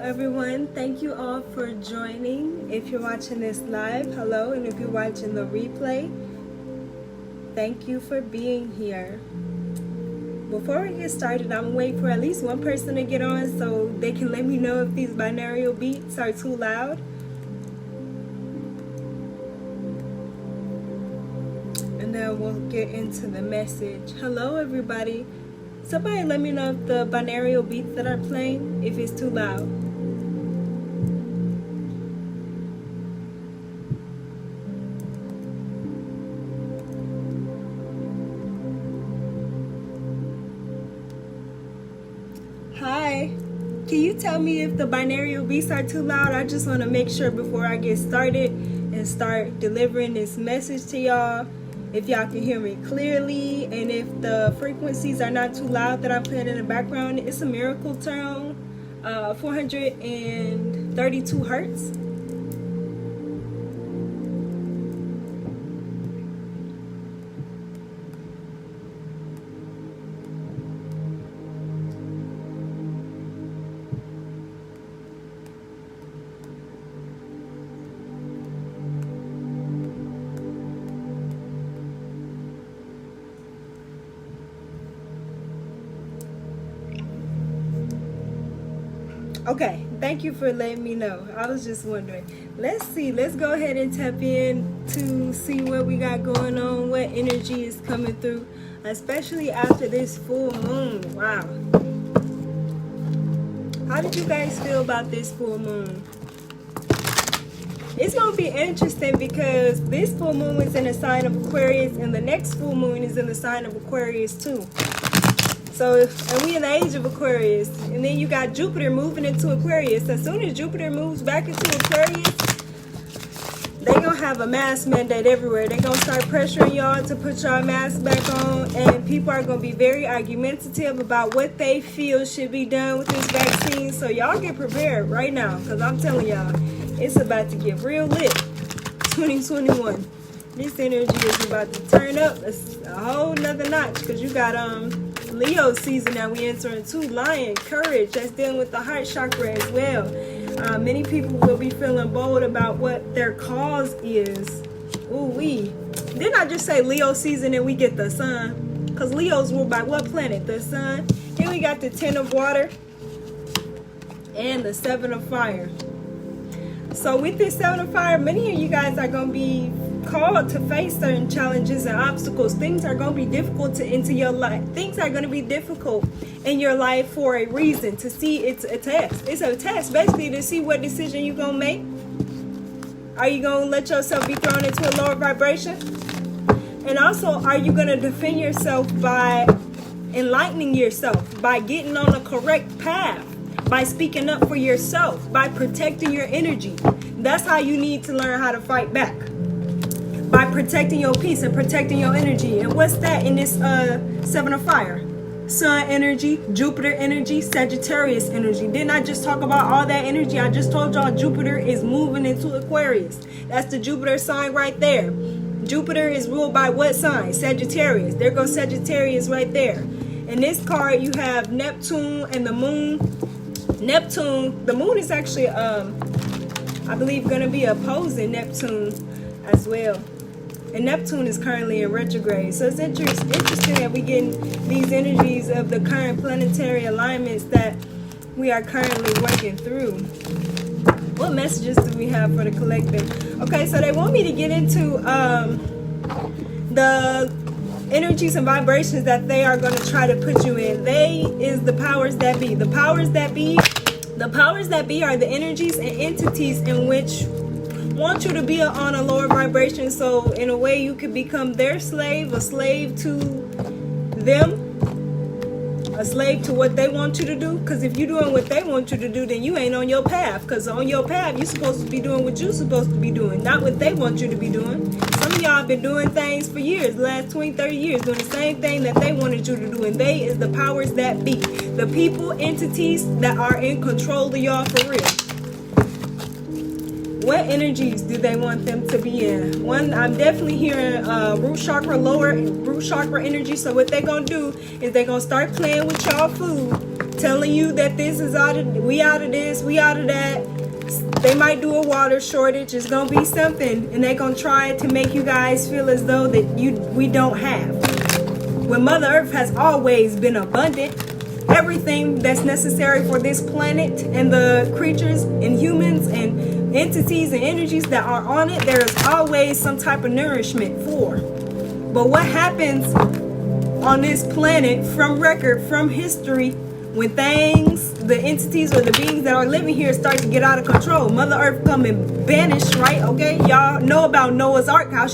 everyone. Thank you all for joining. If you're watching this live, hello, and if you're watching the replay, thank you for being here. Before we get started, I'm gonna wait for at least one person to get on so they can let me know if these binaural beats are too loud. And then we'll get into the message. Hello, everybody. Somebody let me know if the binaural beats that are playing, if it's too loud. Hi, can you tell me if the binaural beats are too loud? I just want to make sure before I get started and start delivering this message to y'all, if y'all can hear me clearly, and if the frequencies are not too loud that I'm playing in the background. It's a miracle tone, 432 hertz. Okay, thank you for letting me know. I was just wondering. Let's see. Let's go ahead and tap in to see what we got going on, what energy is coming through, especially after this full moon. Wow. How did you guys feel about this full moon? It's going to be interesting because this full moon is in the sign of Aquarius and the next full moon is in the sign of Aquarius too. So, and we in the age of Aquarius, and then you got Jupiter moving into Aquarius. As soon as Jupiter moves back into Aquarius, they're going to have a mask mandate everywhere. They're going to start pressuring y'all to put y'all masks back on, and people are going to be very argumentative about what they feel should be done with this vaccine. So y'all get prepared right now, because I'm telling y'all, it's about to get real lit. 2021. This energy is about to turn up a whole nother notch, because you got Leo season that we enter into, Lion, courage, that's dealing with the heart chakra as well. Many people will be feeling bold about what their cause is. Didn't I just say Leo season and we get the sun? Because Leo's ruled by what planet? The sun. Then we got the 10 of water and the 7 of fire. So with this 7 of fire, many of you guys are going to be called to face certain challenges and obstacles. Things are going to be difficult into your life. Things are going to be difficult in your life for a reason. To see, it's a test. It's a test basically to see what decision you're going to make. Are you going to let yourself be thrown into a lower vibration? And also, are you going to defend yourself by enlightening yourself, by getting on a correct path, by speaking up for yourself, by protecting your energy? That's how you need to learn how to fight back. By protecting your peace and protecting your energy. And what's that in this 7 of fire? Sun energy, Jupiter energy, Sagittarius energy. Didn't I just talk about all that energy? I just told y'all Jupiter is moving into Aquarius. That's the Jupiter sign right there. Jupiter is ruled by what sign? Sagittarius. There goes Sagittarius right there. In this card you have Neptune and the moon. Neptune, the moon is actually I believe going to be opposing Neptune as well. And Neptune is currently in retrograde. So it's interesting that we get these energies of the current planetary alignments that we are currently working through. What messages do we have for the collective? Okay, so they want me to get into the energies and vibrations that they are going to try to put you in. They is the powers that be. The powers that be are the energies and entities in which want you to be on a lower vibration, so in a way you could become their slave, a slave to them, a slave to what they want you to do. Because if you're doing what they want you to do, then you ain't on your path. Because on your path you're supposed to be doing what you're supposed to be doing, not what they want you to be doing. Some of y'all have been doing things for years, the last 20-30 years, doing the same thing that they wanted you to do. And they is the powers that be, the people, entities that are in control of y'all for real. What energies do they want them to be in? One, I'm definitely hearing root chakra, lower root chakra energy. So what they're going to do is they're going to start playing with y'all food. telling you that this is we out of this, we out of that. They might do a water shortage. It's gonna be something, and they're gonna try to make you guys feel as though that we don't have. When Mother Earth has always been abundant, everything that's necessary for this planet and the creatures and humans and entities and energies that are on it, there is always some type of nourishment for. But what happens on this planet from record, from history, when things, the entities or the beings that are living here start to get out of control, Mother Earth come and banish, right? Okay, y'all know about Noah's Ark, how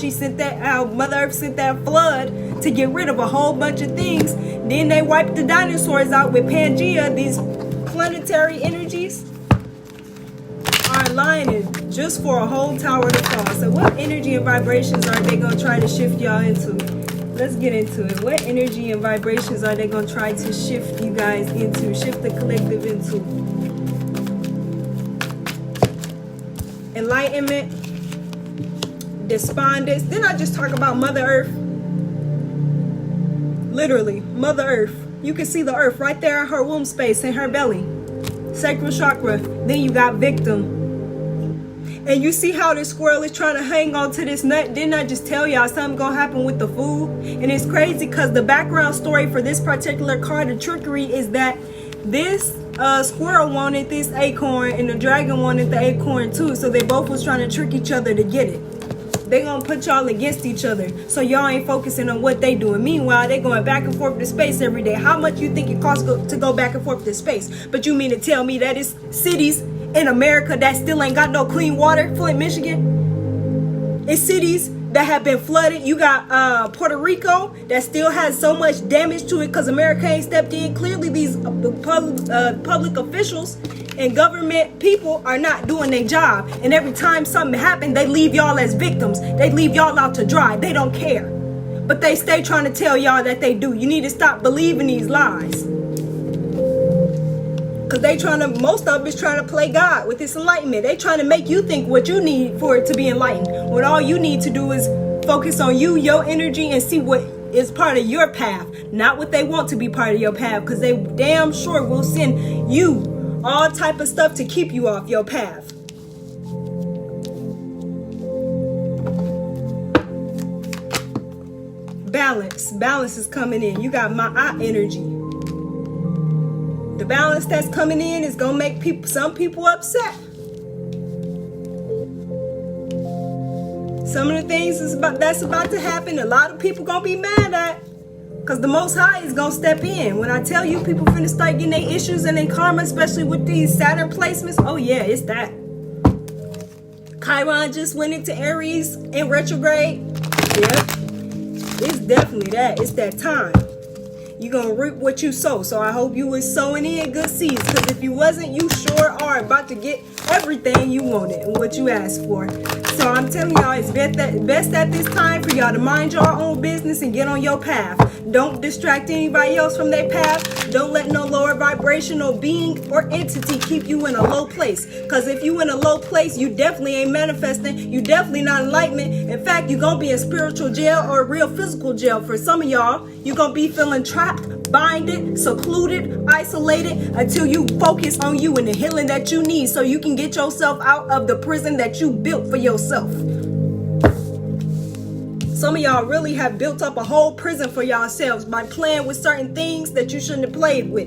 Mother Earth sent that flood to get rid of a whole bunch of things. Then they wiped the dinosaurs out with Pangea. These planetary energies are aligning just for a whole tower to fall. So what energy and vibrations are they going to try to shift y'all into? Let's get into it. What energy and vibrations are they going to try to shift you guys into? Shift the collective into? Enlightenment. Despondence. Didn't I just talk about Mother Earth? Literally, Mother Earth. You can see the earth right there in her womb space, in her belly. Sacral chakra. Then you got victim. And you see how this squirrel is trying to hang on to this nut? Didn't I just tell y'all something gonna happen with the food? And it's crazy because the background story for this particular card, the trickery, is that this squirrel wanted this acorn and the dragon wanted the acorn too. So they both was trying to trick each other to get it. They gonna put y'all against each other, so y'all ain't focusing on what they doing. Meanwhile, they going back and forth to space every day. How much you think it costs to go back and forth to space? But you mean to tell me that it's cities in America that still ain't got no clean water? Flint, Michigan. It's cities that have been flooded. You got Puerto Rico that still has so much damage to it because America ain't stepped in. Clearly, these public officials and government people are not doing their job. And every time something happens, they leave y'all as victims. They leave y'all out to dry. They don't care. But they stay trying to tell y'all that they do. You need to stop believing these lies. Because most of them is trying to play God with this enlightenment. They trying to make you think what you need for it to be enlightened. When all you need to do is focus on you, your energy, and see what is part of your path. Not what they want to be part of your path. Because they damn sure will send you all type of stuff to keep you off your path. Balance is coming in. You got Ma'at energy. The balance that's coming in is gonna make some people upset. Some of the things that's about to happen, a lot of people gonna be mad at, because the Most High is gonna step in. When I tell you people finna start getting their issues and their karma, especially with these Saturn placements, oh yeah, it's that. Chiron just went into Aries in retrograde. Yep. It's definitely that. It's that time. You're going to reap what you sow. So I hope you was sowing in good seeds. Because if you wasn't, you sure are about to get everything you wanted and what you asked for. So I'm telling y'all, it's best at this time for y'all to mind your own business and get on your path. Don't distract anybody else from their path. Don't let no lower vibrational being or entity keep you in a low place. Because if you in a low place, you definitely ain't manifesting. You definitely not enlightenment. In fact, you're going to be in spiritual jail or real physical jail. For some of y'all, you're going to be feeling trapped, binded, secluded, isolated until you focus on you and the healing that you need so you can get yourself out of the prison that you built for yourself. Some of y'all really have built up a whole prison for yourselves by playing with certain things that you shouldn't have played with.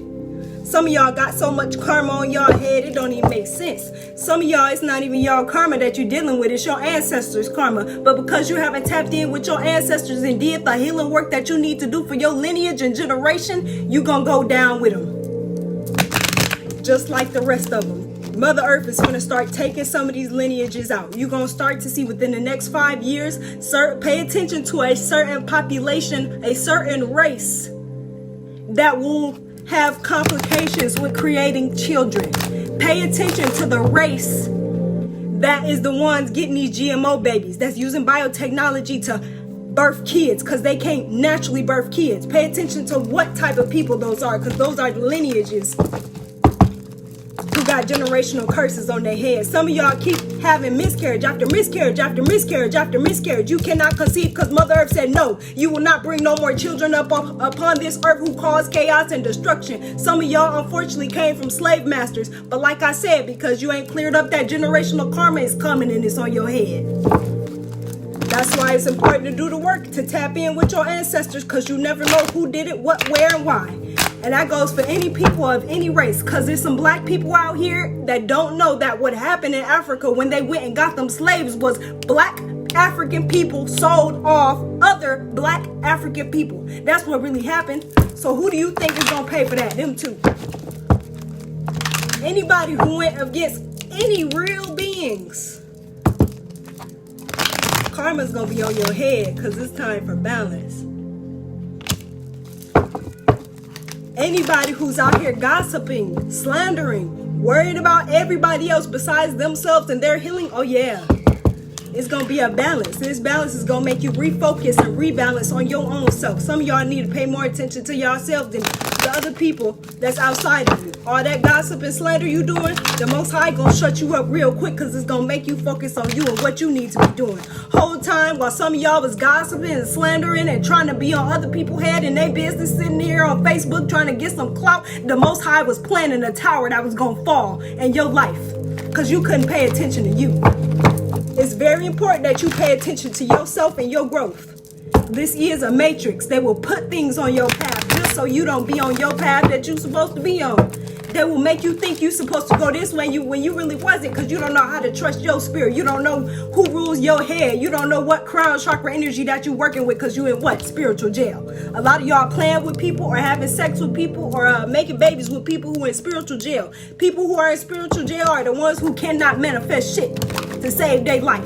Some of y'all got so much karma on y'all head, it don't even make sense. Some of y'all, it's not even y'all karma that you're dealing with, it's your ancestors' karma. But because you haven't tapped in with your ancestors and did the healing work that you need to do for your lineage and generation, you're going to go down with them. Just like the rest of them. Mother Earth is going to start taking some of these lineages out. You're going to start to see within the next 5 years, pay attention to a certain population, a certain race that will have complications with creating children. Pay attention to the race that is the ones getting these GMO babies, that's using biotechnology to birth kids because they can't naturally birth kids. Pay attention to what type of people those are, because those are the lineages who got generational curses on their head. Some of y'all keep having miscarriage after miscarriage after miscarriage after miscarriage. You cannot conceive because Mother Earth said no. You will not bring no more children upon this earth who cause chaos and destruction. Some of y'all unfortunately came from slave masters. But like I said, because you ain't cleared up that generational karma is coming and it's on your head. That's why it's important to do the work, to tap in with your ancestors, because you never know who did it, what, where, and why. And that goes for any people of any race, because there's some black people out here that don't know that what happened in Africa when they went and got them slaves was black African people sold off other black African people. That's what really happened. So who do you think is going to pay for that? Them two. Anybody who went against any real beings. Karma's gonna be on your head because it's time for balance. Anybody who's out here gossiping, slandering, worried about everybody else besides themselves and their healing, oh yeah, it's gonna be a balance. This balance is gonna make you refocus and rebalance on your own self. Some of y'all need to pay more attention to yourself than the other people that's outside of you. All that gossip and slander you doing, the Most High gonna shut you up real quick because it's gonna make you focus on you and what you need to be doing. Whole time while some of y'all was gossiping and slandering and trying to be on other people's head and their business, sitting here on Facebook trying to get some clout, the Most High was planning a tower that was gonna fall in your life because you couldn't pay attention to you. It's very important that you pay attention to yourself and your growth. This is a matrix. They will put things on your path just so you don't be on your path that you're supposed to be on. They will make you think you're supposed to go this way when you really wasn't, because you don't know how to trust your spirit. You don't know who rules your head. You don't know what crown chakra energy that you're working with because you in what? Spiritual jail. A lot of y'all playing with people or having sex with people or making babies with people who are in spiritual jail. People who are in spiritual jail are the ones who cannot manifest shit to save their life.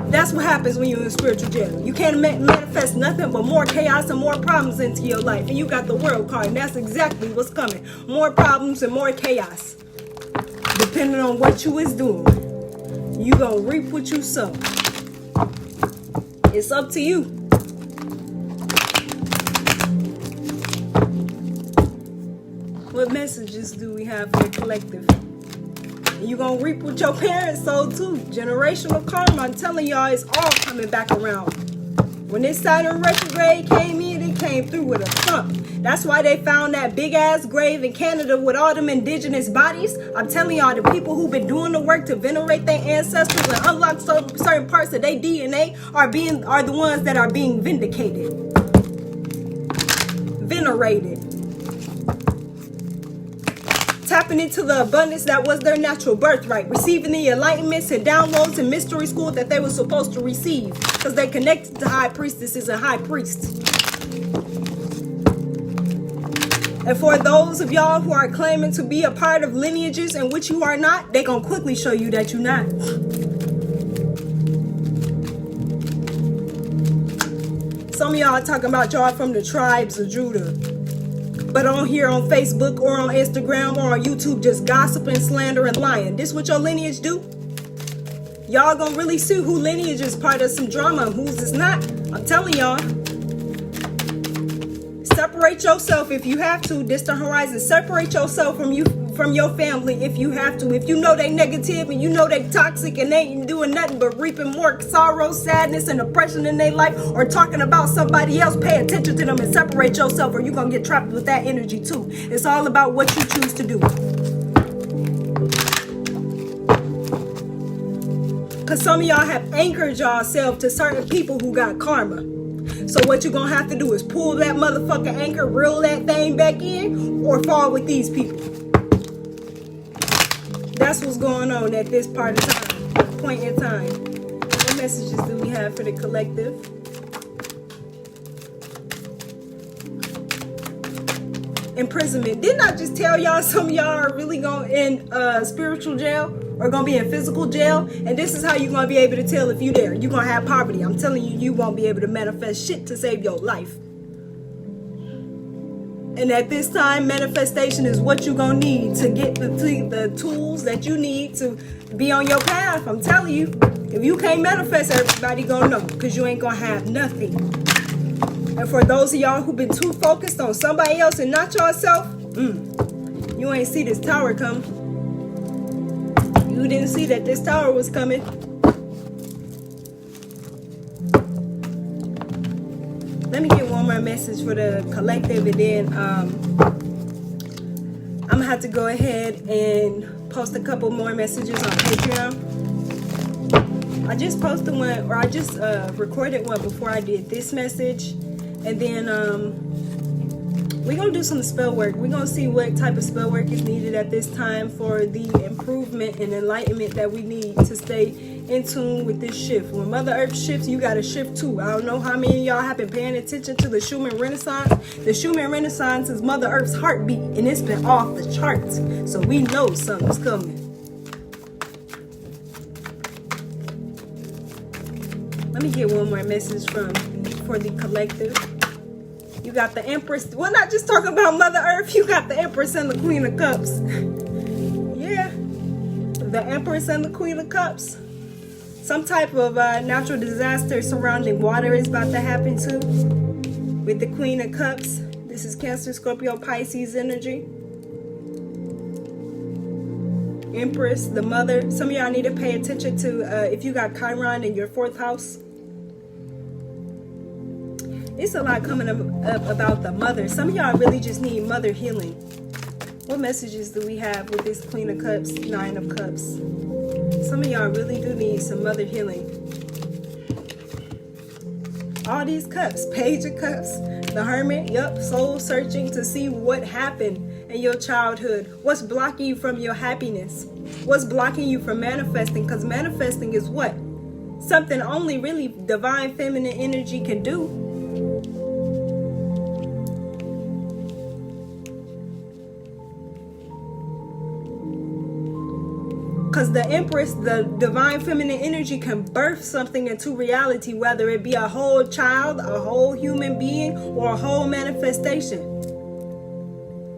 That's what happens when you're in spiritual jail. You can't manifest nothing but more chaos and more problems into your life. And you got the world card, and that's exactly what's coming. More problems and more chaos. Depending on what you is doing, you gonna reap what you sow. It's up to you. What messages do we have for the collective? You gonna reap what your parents sowed too. Generational karma, I'm telling y'all, it's all coming back around. When this Saturn retrograde came in, it came through with a thump. That's why they found that big ass grave in Canada with all them indigenous bodies. I'm telling y'all, the people who've been doing the work to venerate their ancestors and unlock certain parts of their DNA are the ones that are being vindicated. Venerated. Tapping into the abundance that was their natural birthright, receiving the enlightenments and downloads in mystery school that they were supposed to receive, because they connected to high priestesses and high priests. And for those of y'all who are claiming to be a part of lineages in which you are not, they gonna quickly show you that you're not. Some of y'all talking about y'all from the tribes of Judah. But on here on Facebook or on Instagram or on YouTube, just gossiping, slandering, lying. This what your lineage do? Y'all gonna really see who lineage is part of some drama and whose is not. I'm telling y'all. Separate yourself if you have to. This the horizon. Separate yourself from your family if you have to. If you know they negative and you know they toxic and they ain't doing nothing but reaping more sorrow, sadness, and oppression in their life, or talking about somebody else, pay attention to them and separate yourself, or you're gonna get trapped with that energy too. It's all about what you choose to do. Because some of y'all have anchored yourself to certain people who got karma. So what you're gonna have to do is pull that motherfucking anchor, reel that thing back in, or fall with these people. That's what's going on at this part of time, point in time. What messages do we have for the collective? Imprisonment. Didn't I just tell y'all some of y'all are really going in spiritual jail or gonna be in physical jail? And this is how you're gonna be able to tell if you there. You're gonna have poverty. I'm telling you, you won't be able to manifest shit to save your life. And at this time, manifestation is what you're gonna need to get the tools that you need to be on your path. I'm telling you, if you can't manifest, everybody gonna know, because you ain't gonna have nothing. And for those of y'all who've been too focused on somebody else and not yourself, you ain't see this tower come. You didn't see that this tower was coming. Let me get one more message for the collective, and then I'm gonna have to go ahead and post a couple more messages on Patreon. I just posted one, or I just recorded one before I did this message, and then we're gonna do some spell work. We're gonna see what type of spell work is needed at this time for the improvement and enlightenment that we need to stay in tune with this shift. When Mother Earth shifts, you gotta shift too. I don't know how many of y'all have been paying attention to the Schumann Renaissance. The Schumann Renaissance is Mother Earth's heartbeat, and it's been off the charts. So we know something's coming. Let me get one more message for the collective. You got the Empress. We're not just talking about Mother Earth. You got the Empress and the Queen of Cups. Yeah. The Empress and the Queen of Cups. Some type of natural disaster surrounding water is about to happen too. With the Queen of Cups. This is Cancer, Scorpio, Pisces energy. Empress, the mother. Some of y'all need to pay attention to if you got Chiron in your 4th house. It's a lot coming up about the mother. Some of y'all really just need mother healing. What messages do we have with this Queen of Cups, 9 of Cups? Some of y'all really do need some mother healing. All these cups, Page of Cups, the Hermit, yep, soul searching to see what happened in your childhood. What's blocking you from your happiness? What's blocking you from manifesting? Because manifesting is what? Something only really divine feminine energy can do. Because the Empress, the divine feminine energy, can birth something into reality, whether it be a whole child, a whole human being, or a whole manifestation.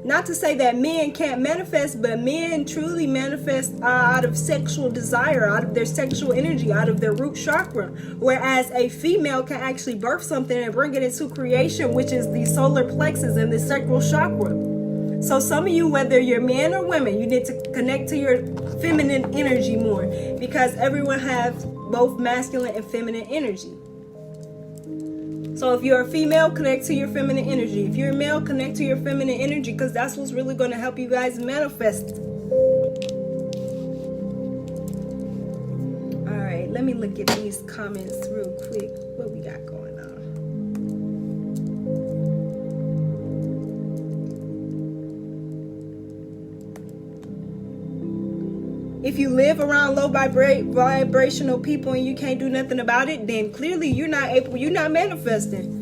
Not to say that men can't manifest, but men truly manifest out of sexual desire, out of their sexual energy, out of their root chakra. Whereas a female can actually birth something and bring it into creation, which is the solar plexus and the sacral chakra. So some of you, whether you're men or women, you need to connect to your feminine energy more, because everyone has both masculine and feminine energy. So if you're a female, connect to your feminine energy. If you're a male, connect to your feminine energy, because that's what's really going to help you guys manifest. All right, let me look at these comments real quick. What we got going on? If you live around low vibrational people and you can't do nothing about it, then clearly you're not manifesting.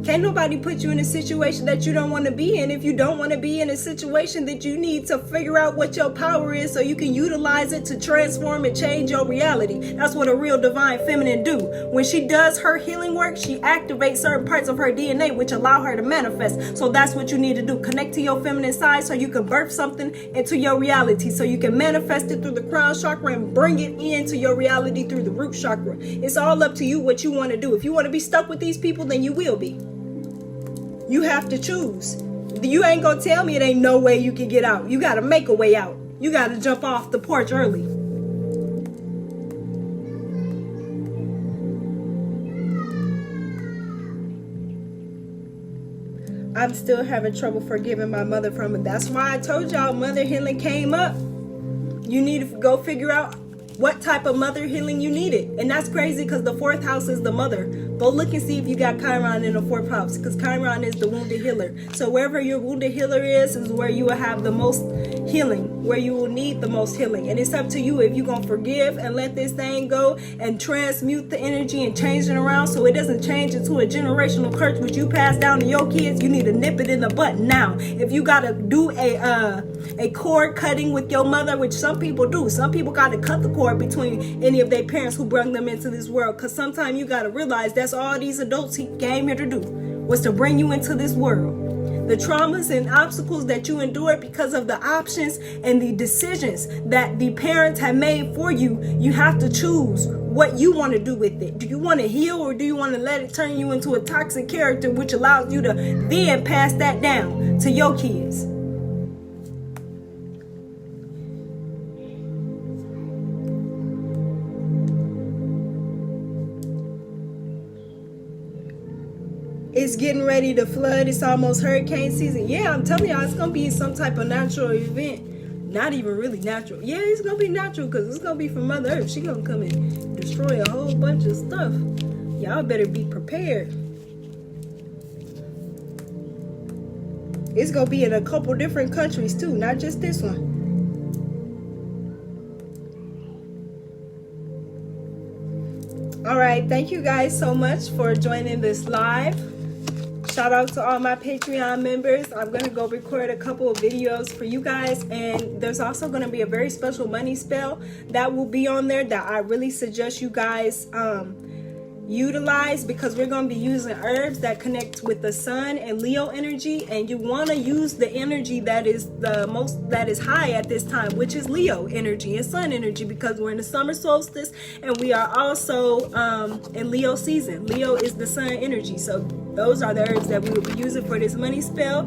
Can't nobody put you in a situation that you don't want to be in if you don't want to be in a situation that you need to figure out what your power is so you can utilize it to transform and change your reality. That's what a real divine feminine do. When she does her healing work, she activates certain parts of her DNA which allow her to manifest. So that's what you need to do. Connect to your feminine side so you can birth something into your reality, so you can manifest it through the crown chakra and bring it into your reality through the root chakra. It's all up to you what you want to do. If you want to be stuck with these people, then you will be. You have to choose. You ain't gonna tell me it ain't no way you can get out. You gotta make a way out. You gotta jump off the porch early. I'm still having trouble forgiving my mother from it. That's why I told y'all mother healing came up. You need to go figure out what type of mother healing you needed. And that's crazy because the 4th house is the mother. Go look and see if you got Chiron in the 4th house, because Chiron is the wounded healer. So wherever your wounded healer is where you will have the most healing, where you will need the most healing. And it's up to you if you're going to forgive and let this thing go and transmute the energy and change it around so it doesn't change into a generational curse which you pass down to your kids. You need to nip it in the butt now. If you got to do a cord cutting with your mother, which some people do. Some people got to cut the cord between any of their parents who brought them into this world, because sometimes you got to realize that's all these adults came here to do, was to bring you into this world. The traumas and obstacles that you endured because of the options and the decisions that the parents have made for you, you have to choose what you want to do with it. Do you want to heal, or do you want to let it turn you into a toxic character which allows you to then pass that down to your kids? getting ready to flood. It's almost hurricane season. Yeah, I'm telling y'all, it's gonna be some type of natural event. Not even really natural. Yeah, it's gonna be natural because it's gonna be from Mother Earth. She gonna come and destroy a whole bunch of stuff. Y'all better be prepared. It's gonna be in a couple different countries too, not just this one. All right, thank you guys so much for joining this live. Shout out to all my Patreon members. I'm going to go record a couple of videos for you guys. And there's also going to be a very special money spell that will be on there that I really suggest you guys utilize, because we're going to be using herbs that connect with the sun and Leo energy, and you want to use the energy that is high at this time, which is Leo energy and sun energy, because we're in the summer solstice and we are also in Leo season. Leo is the sun energy, so those are the herbs that we will be using for this money spell.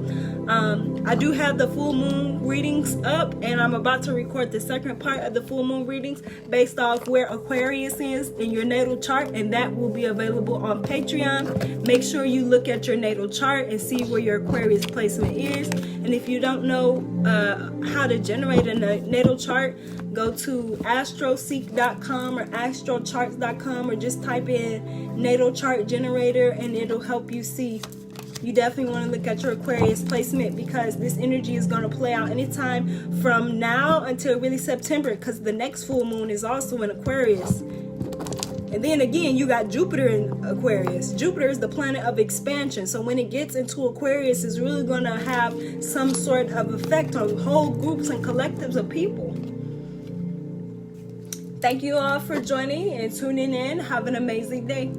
I do have the full moon readings up, and I'm about to record the second part of the full moon readings based off where Aquarius is in your natal chart, and that will be available on Patreon. Make sure you look at your natal chart and see where your Aquarius placement is. And if you don't know how to generate a natal chart, go to astroseek.com or astrocharts.com, or just type in natal chart generator and it'll help you see. You definitely want to look at your Aquarius placement, because this energy is going to play out anytime from now until really September, because the next full moon is also in Aquarius. And then again, you got Jupiter in Aquarius. Jupiter is the planet of expansion. So when it gets into Aquarius, it's really going to have some sort of effect on whole groups and collectives of people. Thank you all for joining and tuning in. Have an amazing day.